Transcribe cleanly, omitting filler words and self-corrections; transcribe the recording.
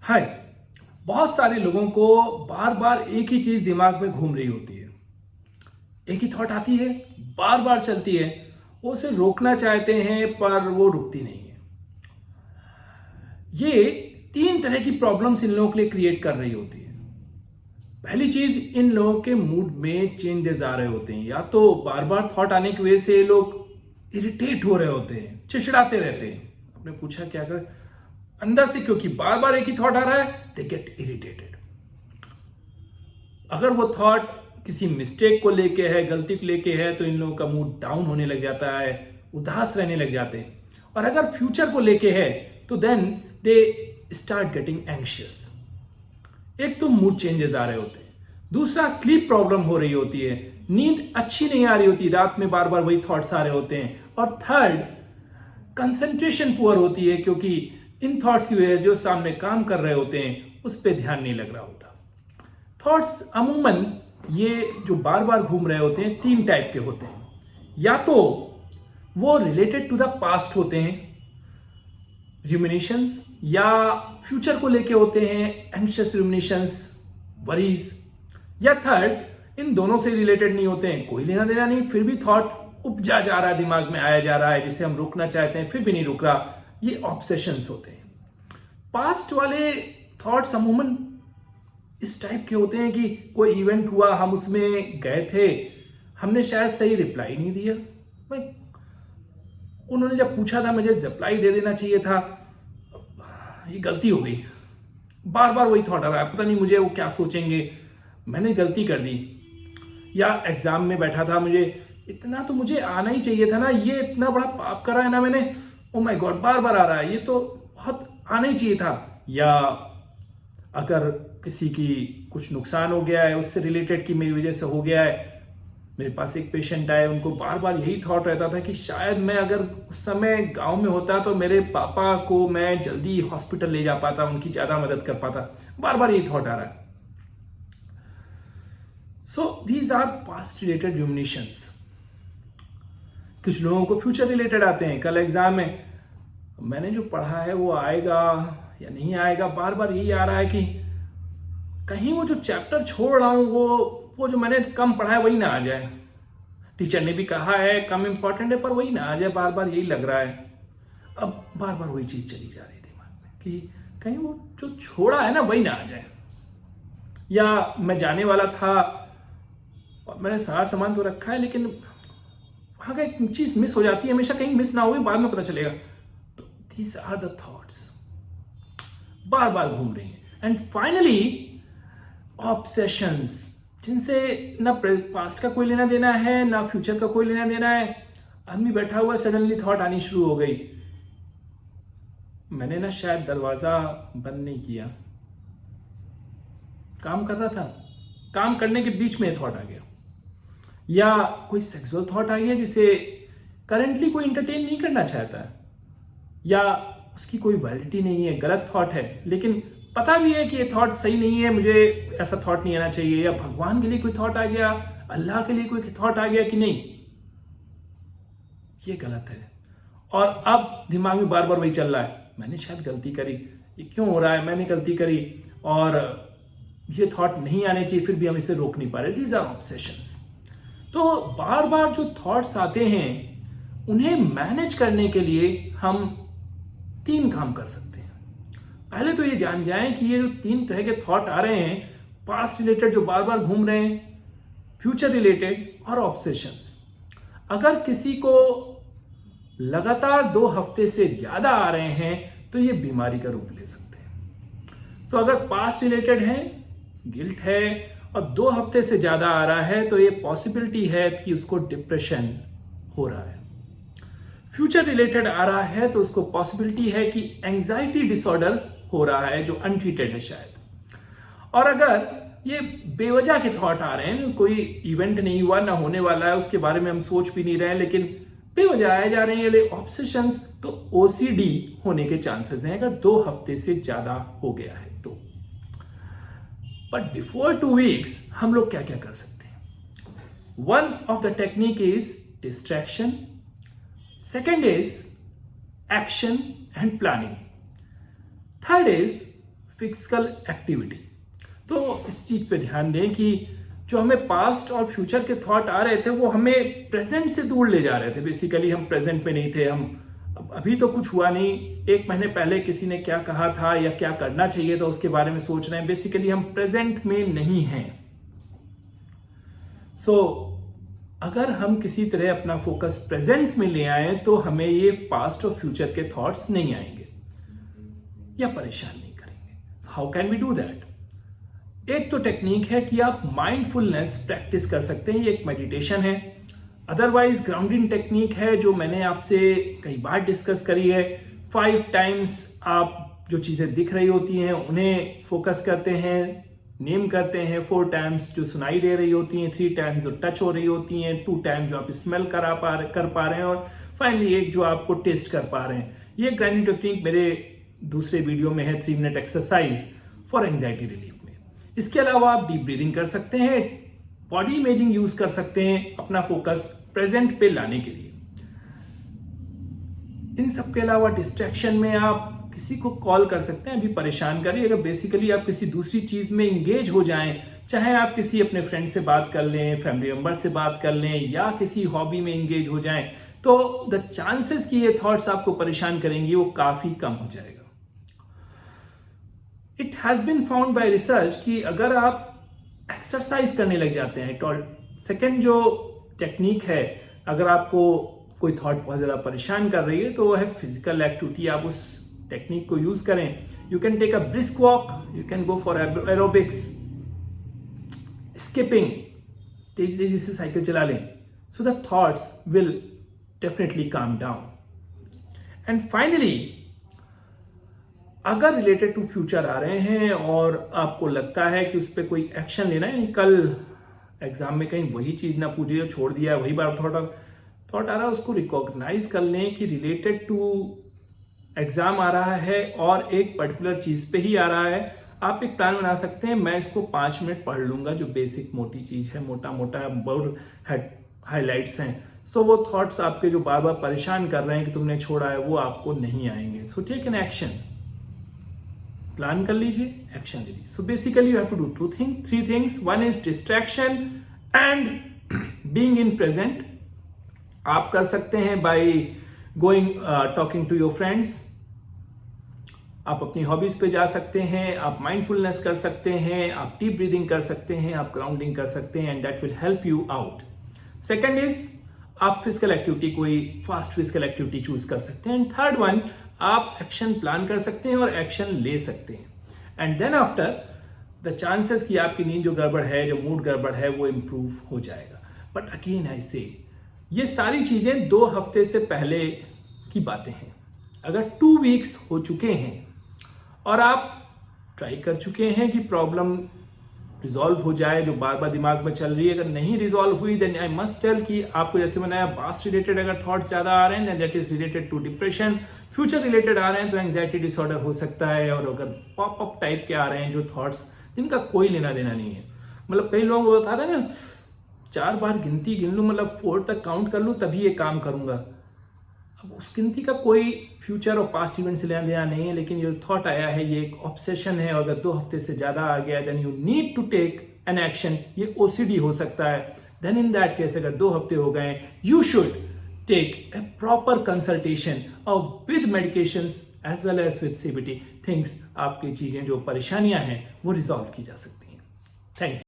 हाय। बहुत सारे लोगों को बार बार एक ही चीज दिमाग में घूम रही होती है। एक ही थॉट आती है, बार बार चलती है। वो उसे रोकना चाहते हैं पर वो रुकती नहीं है। ये तीन तरह की प्रॉब्लम्स इन लोगों के लिए क्रिएट कर रही होती है। पहली चीज, इन लोगों के मूड में चेंजेस आ रहे होते हैं। या तो बार बार थॉट आने की वजह से ये लोग इरिटेट हो रहे होते हैं, चिड़चिड़ाते रहते हैं। आपने पूछा क्या कर, अंदर से क्योंकि बार बार एक ही थॉट आ रहा है, दे गेट इरिटेटेड। अगर वो थॉट किसी मिस्टेक को लेके है, गलती को लेके है, तो इन लोगों का मूड डाउन होने लग जाता है, उदास रहने लग जाते हैं। और अगर फ्यूचर को लेके है तो then they start getting anxious. एक तो मूड चेंजेस आ रहे होते हैं, दूसरा स्लीप प्रॉब्लम हो रही होती है, नींद अच्छी नहीं आ रही होती, रात में बार बार वही थॉट्स आ रहे होते हैं। और थर्ड, कंसंट्रेशन पुअर होती है, क्योंकि इन थॉट्स की वजह से जो सामने काम कर रहे होते हैं उस पर ध्यान नहीं लग रहा होता। थॉट्स अमूमन ये जो बार बार घूम रहे होते हैं तीन टाइप के होते हैं। या तो वो रिलेटेड टू द पास्ट होते हैं, रिमिनेशंस, या फ्यूचर को लेके होते हैं, एंग्शियस रिमिनेशंस, वरीज। या थर्ड, इन दोनों से रिलेटेड नहीं होते हैं, कोई लेना देना नहीं, फिर भी थॉट उपजा जा रहा है, दिमाग में आया जा रहा है, जिसे हम रोकना चाहते हैं फिर भी नहीं रुक रहा। ये ऑब्सेशंस होते हैं। पास्ट वाले थॉट्स अमूमन इस टाइप के होते हैं कि कोई इवेंट हुआ, हम उसमें गए थे, हमने शायद सही रिप्लाई नहीं दिया। भाई, उन्होंने जब पूछा था मुझे रिप्लाई दे देना चाहिए था, ये गलती हो गई। बार बार वही थॉट आ रहा है, पता नहीं मुझे वो क्या सोचेंगे, मैंने गलती कर दी। या एग्जाम में बैठा था, मुझे इतना तो मुझे आना ही चाहिए था ना, ये इतना बड़ा पाप करा है ना मैंने, ओ माय गॉड, बार बार आ रहा है, ये तो बहुत आना ही चाहिए था। या अगर किसी की कुछ नुकसान हो गया है, उससे रिलेटेड कि मेरी वजह से हो गया है। मेरे पास एक पेशेंट आए, उनको बार बार यही थॉट रहता था कि शायद मैं अगर उस समय गांव में होता तो मेरे पापा को मैं जल्दी हॉस्पिटल ले जा पाता, उनकी ज्यादा मदद कर पाता। बार बार यही थॉट आ रहा है। So these are past related ruminations. कुछ लोगों को फ्यूचर रिलेटेड आते हैं, कल एग्जाम में मैंने जो पढ़ा है वो आएगा या नहीं आएगा, बार बार यही आ रहा है कि कहीं वो जो चैप्टर छोड़ रहा हूं वो जो मैंने कम पढ़ा है वही ना आ जाए। टीचर ने भी कहा है कम इंपॉर्टेंट है, पर वही ना आ जाए, बार बार यही लग रहा है। अब बार बार वही चीज चली जा रही है दिमाग में कि कहीं वो जो छोड़ा है ना वही ना आ जाए। या मैं जाने वाला था और मैंने सारा सामान तो रखा है, लेकिन वहां का एक चीज मिस हो जाती है, हमेशा कहीं मिस ना हो, बाद में पता चलेगा। तो दीज आर द थॉट्स बार बार घूम रही हैं। एंड फाइनली ऑब्सेशंस, जिनसे ना पास्ट का कोई लेना देना है ना फ्यूचर का कोई लेना देना है। आदमी बैठा हुआ, सडनली थॉट आनी शुरू हो गई, मैंने ना शायद दरवाजा बंद नहीं किया, काम कर रहा था, काम करने के बीच में थॉट आ गया। या कोई सेक्सुअल थॉट आ गया जिसे करंटली कोई इंटरटेन नहीं करना चाहता है, या उसकी कोई वैलिडिटी नहीं है, गलत थॉट है, लेकिन पता भी है कि ये थॉट सही नहीं है, मुझे ऐसा थॉट नहीं आना चाहिए। या भगवान के लिए कोई थॉट आ गया, अल्लाह के लिए कोई थॉट आ गया कि नहीं, ये गलत है। और अब दिमाग में बार बार वही चल रहा है, मैंने शायद गलती करी, ये क्यों हो रहा है, मैंने गलती करी, और ये थॉट नहीं आने चाहिए, फिर भी हम इसे रोक नहीं पा रहे। These are obsessions. तो बार बार जो थॉट्स आते हैं उन्हें मैनेज करने के लिए हम तीन काम कर सकते हैं। पहले तो ये जान जाएं कि ये जो तीन तरह के थॉट आ रहे हैं, पास्ट रिलेटेड जो बार बार घूम रहे हैं, फ्यूचर रिलेटेड और ऑब्सेशंस। अगर किसी को लगातार 2 हफ्ते से ज्यादा आ रहे हैं तो ये बीमारी का रूप ले सकते हैं। तो अगर पास्ट रिलेटेड है, गिल्ट है, और 2 हफ्ते से ज्यादा आ रहा है तो ये पॉसिबिलिटी है कि उसको डिप्रेशन हो रहा है। फ्यूचर रिलेटेड आ रहा है तो उसको पॉसिबिलिटी है कि एंजाइटी डिसऑर्डर हो रहा है जो अनट्रीटेड है शायद। और अगर ये बेवजह के थॉट आ रहे हैं, कोई इवेंट नहीं हुआ, ना होने वाला है, उसके बारे में हम सोच भी नहीं रहे हैं, लेकिन बेवजह आए जा रहे हैं ये ऑब्सेशंस, तो ओसीडी होने के चांसेस हैं अगर 2 हफ्ते से ज्यादा हो गया है तो। बट बिफोर 2 वीक्स हम लोग क्या क्या कर सकते हैं? One of the technique is distraction, second is action and planning, third is physical activity. तो इस चीज़ पे ध्यान दें कि जो हमें पास्ट और फ्यूचर के थॉट आ रहे थे वो हमें प्रेजेंट से दूर ले जा रहे थे। बेसिकली हम प्रेजेंट में नहीं थे, हम अभी तो कुछ हुआ नहीं, 1 महीने पहले किसी ने क्या कहा था या क्या करना चाहिए था उसके बारे में सोच रहे हैं। बेसिकली हम प्रेजेंट में नहीं हैं। सो अगर हम किसी तरह अपना फोकस प्रेजेंट में ले आए तो हमें ये पास्ट और फ्यूचर के थॉट्स नहीं आएंगे या परेशान नहीं करेंगे। How can we do that? एक तो टेक्निक है कि आप माइंडफुलनेस प्रैक्टिस कर सकते हैं, ये एक मेडिटेशन है। अदरवाइज ग्राउंडिंग टेक्निक है जो मैंने आपसे कई बार डिस्कस करी है। 5 टाइम्स आप जो चीज़ें दिख रही होती हैं उन्हें फोकस करते हैं, नेम करते हैं। 4 टाइम्स जो सुनाई दे रही होती हैं, 3 टाइम्स जो टच हो रही होती हैं, 2 टाइम्स जो आप स्मेल कर पा रहे हैं और फाइनली एक जो आपको टेस्ट कर पा रहे हैं। ये ग्राइंडिंग टेक्निक मेरे दूसरे वीडियो में है, 3 minute exercise for anxiety relief में। इसके अलावा आप डीप ब्रीदिंग कर सकते हैं, बॉडी इमेजिंग यूज कर सकते हैं अपना फोकस प्रेजेंट पे लाने के लिए। इन सब के अलावा डिस्ट्रैक्शन में आप किसी को कॉल कर सकते हैं, अभी परेशान करिए। अगर बेसिकली आप किसी दूसरी चीज में इंगेज हो जाएं, चाहे आप किसी अपने फ्रेंड से बात कर लें, फैमिली मेंबर से बात कर लें या किसी हॉबी में इंगेज हो जाएं, तो द चांसेस कि ये थॉट्स आपको परेशान करेंगे वो काफी कम हो जाएगा। It has been found by research कि अगर आप एक्सरसाइज करने लग जाते हैं, सेकेंड जो टेक्निक है, अगर आपको कोई थॉट बहुत ज्यादा परेशान कर रही है तो वो है फिजिकल एक्टिविटी। आप उस टेक्निक को यूज करें। You can take a brisk walk, you can go for aerobics, skipping, तेजी तेजी से साइकिल चला लें, so the thoughts will definitely calm down. And finally अगर रिलेटेड टू फ्यूचर आ रहे हैं और आपको लगता है कि उस पर कोई एक्शन लेना है, कल एग्जाम में कहीं वही चीज ना पूछी हो, छोड़ दिया, वही बार थॉट आ रहा है, उसको रिकॉग्नाइज कर लें कि रिलेटेड टू एग्जाम आ रहा है और एक पर्टिकुलर चीज पे ही आ रहा है। आप एक प्लान बना सकते हैं, मैं इसको 5 मिनट पढ़ लूंगा, जो बेसिक मोटी चीज है, मोटा मोटा बहुत हाईलाइट्स हैं। सो वो थॉट्स आपके जो बार बार परेशान कर रहे हैं कि तुमने छोड़ा है, वो आपको नहीं आएंगे। So take an action, plan कर लीजिए, एक्शन लीजिए। So basically you have to do 3 things. 1 is distraction and being in present. आप कर सकते हैं by going talking to your friends, आप अपनी हॉबीज पे जा सकते हैं, आप माइंडफुलनेस कर सकते हैं, आप डीप ब्रीदिंग कर सकते हैं, आप ग्राउंडिंग कर सकते हैं, and that will help you out. Second is आप फिजिकल एक्टिविटी, कोई फास्ट फिजिकल एक्टिविटी चूज कर सकते हैं। एंड थर्ड वन, आप एक्शन प्लान कर सकते हैं और एक्शन ले सकते हैं। And then after the chances कि आपकी नींद जो गड़बड़ है, जो मूड गड़बड़ है, वो इम्प्रूव हो जाएगा। बट अगेन आई से, ये सारी चीजें 2 हफ्ते से पहले की बातें हैं। अगर 2 वीक्स हो चुके हैं और आप ट्राई कर चुके हैं कि प्रॉब्लम रिजॉल्व हो जाए जो बार बार दिमाग में चल रही है, अगर नहीं रिजॉल्व हुई देन आई मस्ट टेल कि आपको जैसे बनाया पास्ट रिलेटेड अगर थॉट्स ज्यादा आ रहे हैं that is related to depression, future related आ रहे हैं तो एंजाइटी डिसऑर्डर हो सकता है। और अगर पॉप अप टाइप के आ रहे हैं जो थॉट्स जिनका कोई लेना देना नहीं है, मतलब कई लोग बता रहे हैं ना 4 बार गिनती गिन लूँ, मतलब 4 तक काउंट कर लूँ तभी ये काम करूंगा। अब उस गिनती का कोई फ्यूचर और पास्ट इवेंट से लेना देना नहीं है, लेकिन ये थॉट आया है, ये एक ऑब्सेशन है। अगर 2 हफ्ते से ज्यादा आ गया then you need to take an action. ये ओसीडी हो सकता है। देन इन दैट केस अगर 2 हफ्ते हो गए, you should take a proper consultation और with medications as well as with CBT things, आपकी चीजें जो परेशानियां हैं वो रिजॉल्व की जा सकती हैं। Thank you.